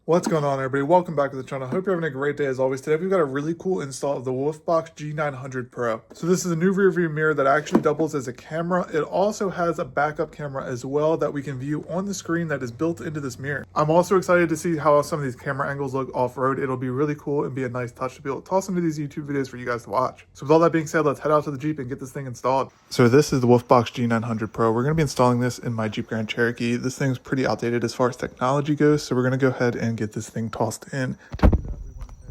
What's going on, everybody? Welcome back to the channel. Hope you're having a great day as always. Today we've got a really cool install of the Wolfbox G900 Pro. So this is a new rear view mirror that actually doubles as a camera. It also has a backup camera as well that we can view on the screen that is built into this mirror. I'm also excited to see how some of these camera angles look off-road. It'll be really cool and be a nice touch to be able to toss into these YouTube videos for you guys to watch. So with all that being said, let's head out to the Jeep and get this thing installed. So this is the Wolfbox G900 Pro. We're going to be installing this in my Jeep Grand Cherokee. This thing's pretty outdated as far as technology goes, so we're going to go ahead and get this thing tossed in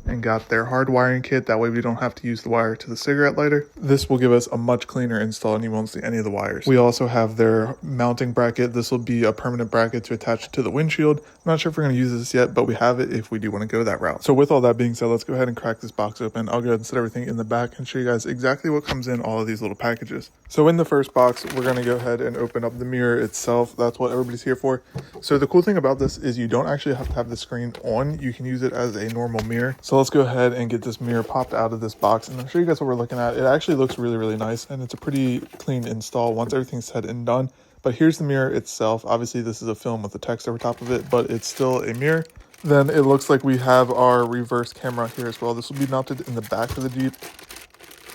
and got their hard wiring kit. That way we don't have to use the wire to the cigarette lighter. This will give us a much cleaner install and you won't see any of the wires. We also have their mounting bracket. This will be a permanent bracket to attach to the windshield. I'm not sure if we're going to use this yet, but we have it if we do want to go that route. So with all that being said, let's go ahead and crack this box open. I'll go ahead and set everything in the back and show you guys exactly what comes in all of these little packages. So in the first box, we're going to go ahead and open up the mirror itself. That's what everybody's here for. So the cool thing about this is you don't actually have to have the screen on. You can use it as a normal mirror. So let's go ahead and get this mirror popped out of this box and I'll show you guys what we're looking at. It actually looks really nice and it's a pretty clean install once everything's said and done. But here's the mirror itself. Obviously this is a film with the text over top of it, but it's still a mirror. Then it looks like we have our reverse camera here as well. This will be mounted in the back of the Jeep.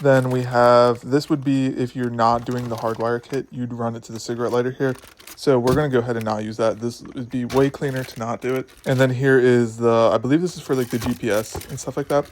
Then we have, this would be if you're not doing the hardwire kit, you'd run it to the cigarette lighter here. So we're going to go ahead and not use that. This would be way cleaner to not do it. And then here is the, I believe this is for like the GPS and stuff like that.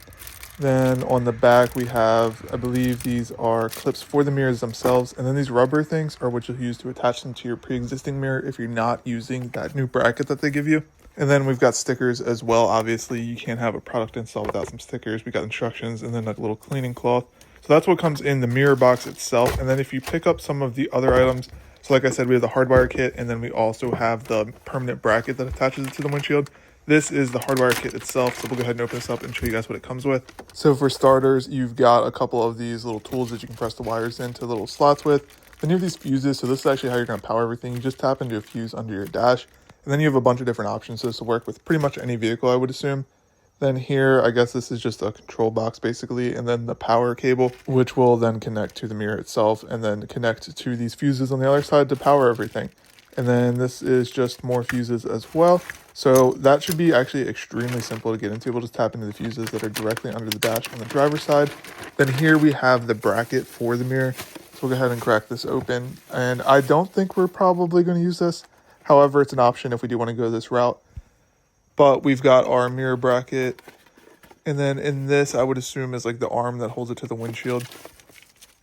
Then on the back we have, I believe these are clips for the mirrors themselves. And then these rubber things are what you'll use to attach them to your pre-existing mirror if you're not using that new bracket that they give you. And then we've got stickers as well. Obviously you can't have a product install without some stickers. We got instructions and then like a little cleaning cloth. So that's what comes in the mirror box itself. And then if you pick up some of the other items, so like I said, we have the hardwire kit and then we also have the permanent bracket that attaches it to the windshield. This is the hardwire kit itself. So we'll go ahead and open this up and show you guys what it comes with. So for starters, you've got a couple of these little tools that you can press the wires into little slots with. Then you have these fuses. So this is actually how you're going to power everything. You just tap into a fuse under your dash. And then you have a bunch of different options. So this will work with pretty much any vehicle, I would assume. Then here, I guess this is just a control box basically, and then the power cable, which will then connect to the mirror itself and then connect to these fuses on the other side to power everything. And then this is just more fuses as well. So that should be actually extremely simple to get into. We'll just tap into the fuses that are directly under the dash on the driver's side. Then here we have the bracket for the mirror. So we'll go ahead and crack this open. And I don't think we're probably going to use this. However, it's an option if we do want to go this route. But we've got our mirror bracket. And then in this, I would assume is like the arm that holds it to the windshield.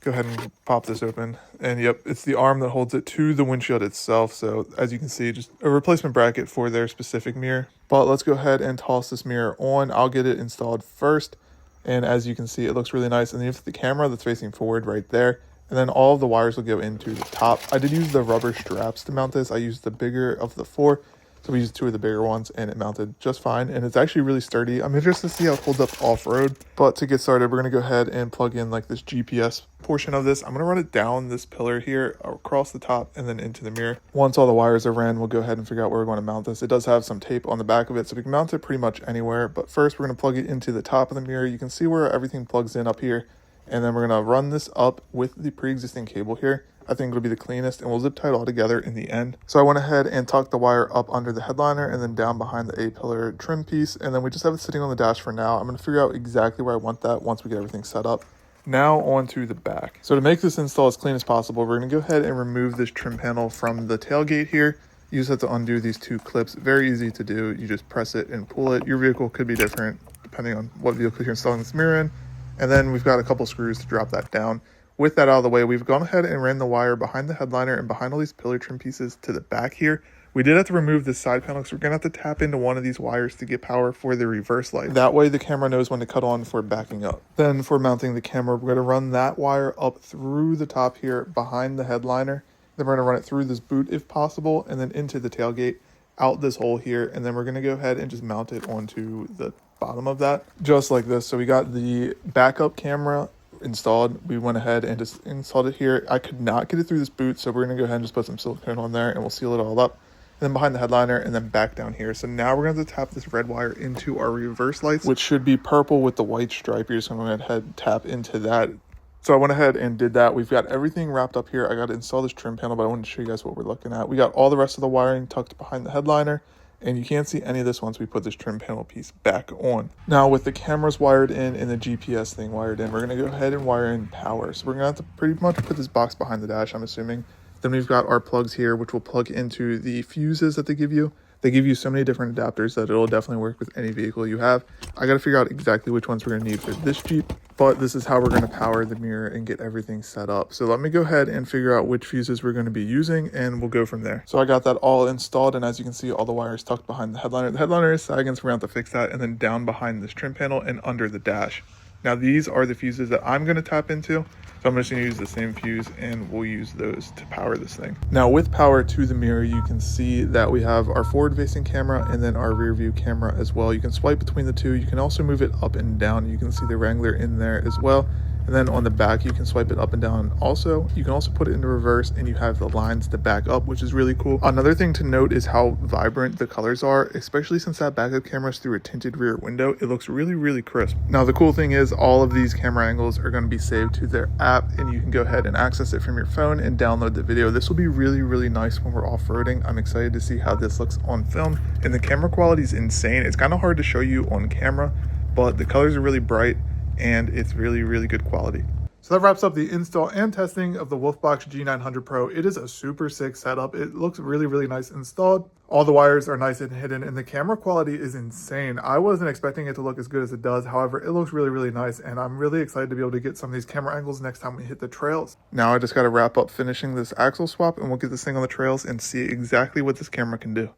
Go ahead and pop this open. And yep, it's the arm that holds it to the windshield itself. So as you can see, just a replacement bracket for their specific mirror. But let's go ahead and toss this mirror on. I'll get it installed first. And as you can see, it looks really nice. And then you have the camera that's facing forward right there. And then all of the wires will go into the top. I did use the rubber straps to mount this. I used the bigger of the four. So we used two of the bigger ones and it mounted just fine. And it's actually really sturdy. I'm interested to see how it holds up off-road. But to get started, we're going to go ahead and plug in like this GPS portion of this. I'm going to run it down this pillar here across the top and then into the mirror. Once all the wires are ran, we'll go ahead and figure out where we're going to mount this. It does have some tape on the back of it, so we can mount it pretty much anywhere. But first, we're going to plug it into the top of the mirror. You can see where everything plugs in up here. And then we're going to run this up with the pre-existing cable here. I think it'll be the cleanest and we'll zip tie it all together in the end. So I went ahead and tucked the wire up under the headliner and then down behind the A-pillar trim piece. And then we just have it sitting on the dash for now. I'm going to figure out exactly where I want that once we get everything set up. Now on to the back. So to make this install as clean as possible, we're going to go ahead and remove this trim panel from the tailgate here. You just have to undo these two clips. Very easy to do. You just press it and pull it. Your vehicle could be different depending on what vehicle you're installing this mirror in. And then we've got a couple screws to drop that down. With that out of the way, we've gone ahead and ran the wire behind the headliner and behind all these pillar trim pieces to the back here. We did have to remove this side panel because we're going to have to tap into one of these wires to get power for the reverse light. That way the camera knows when to cut on for backing up. Then for mounting the camera, we're going to run that wire up through the top here behind the headliner. Then we're going to run it through this boot if possible and then into the tailgate, out this hole here. And then we're going to go ahead and just mount it onto the bottom of that, just like this. So we got the backup camera installed. We went ahead and just installed it here. I could not get it through this boot, so we're going to go ahead and just put some silicone on there and we'll seal it all up. And then behind the headliner and then back down here. So now we're going to tap this red wire into our reverse lights, which should be purple with the white stripe. You're just going to go ahead and tap into that. So I went ahead and did that. We've got everything wrapped up here. I got to install this trim panel, but I wanted to show you guys what we're looking at. We got all the rest of the wiring tucked behind the headliner. And you can't see any of this once we put this trim panel piece back on. Now with the cameras wired in and the GPS thing wired in, we're gonna go ahead and wire in power. So we're gonna have to pretty much put this box behind the dash, I'm assuming. Then we've got our plugs here, which will plug into the fuses that they give you. They give you so many different adapters that it'll definitely work with any vehicle you have. I got to figure out exactly which ones we're going to need for this Jeep, but this is how we're going to power the mirror and get everything set up. So let me go ahead and figure out which fuses we're going to be using, and we'll go from there. So I got that all installed, and as you can see, all the wires tucked behind the headliner. The headliner is sagging, so we're going to have to fix that, and then down behind this trim panel and under the dash. Now these are the fuses that I'm going to tap into. So I'm just going to use the same fuse, and we'll use those to power this thing. Now with power to the mirror, you can see that we have our forward facing camera and then our rear view camera as well. You can swipe between the two. You can also move it up and down. You can see the Wrangler in there as well. And then on the back, you can swipe it up and down. Also, you can also put it into reverse, and you have the lines to back up, which is really cool. Another thing to note is how vibrant the colors are, especially since that backup camera is through a tinted rear window. It looks really, really crisp. Now, the cool thing is all of these camera angles are going to be saved to their app, and you can go ahead and access it from your phone and download the video. This will be really, really nice when we're off-roading. I'm excited to see how this looks on film, and the camera quality is insane. It's kind of hard to show you on camera, but the colors are really bright, and it's really, really good quality. So that wraps up the install and testing of the Wolfbox G900 Pro. It is a super sick setup. It looks really, really nice installed. All the wires are nice and hidden, and the camera quality is insane. I wasn't expecting it to look as good as it does. However, it looks really, really nice, and I'm really excited to be able to get some of these camera angles next time we hit the trails. Now I just got to wrap up finishing this axle swap, and we'll get this thing on the trails and see exactly what this camera can do.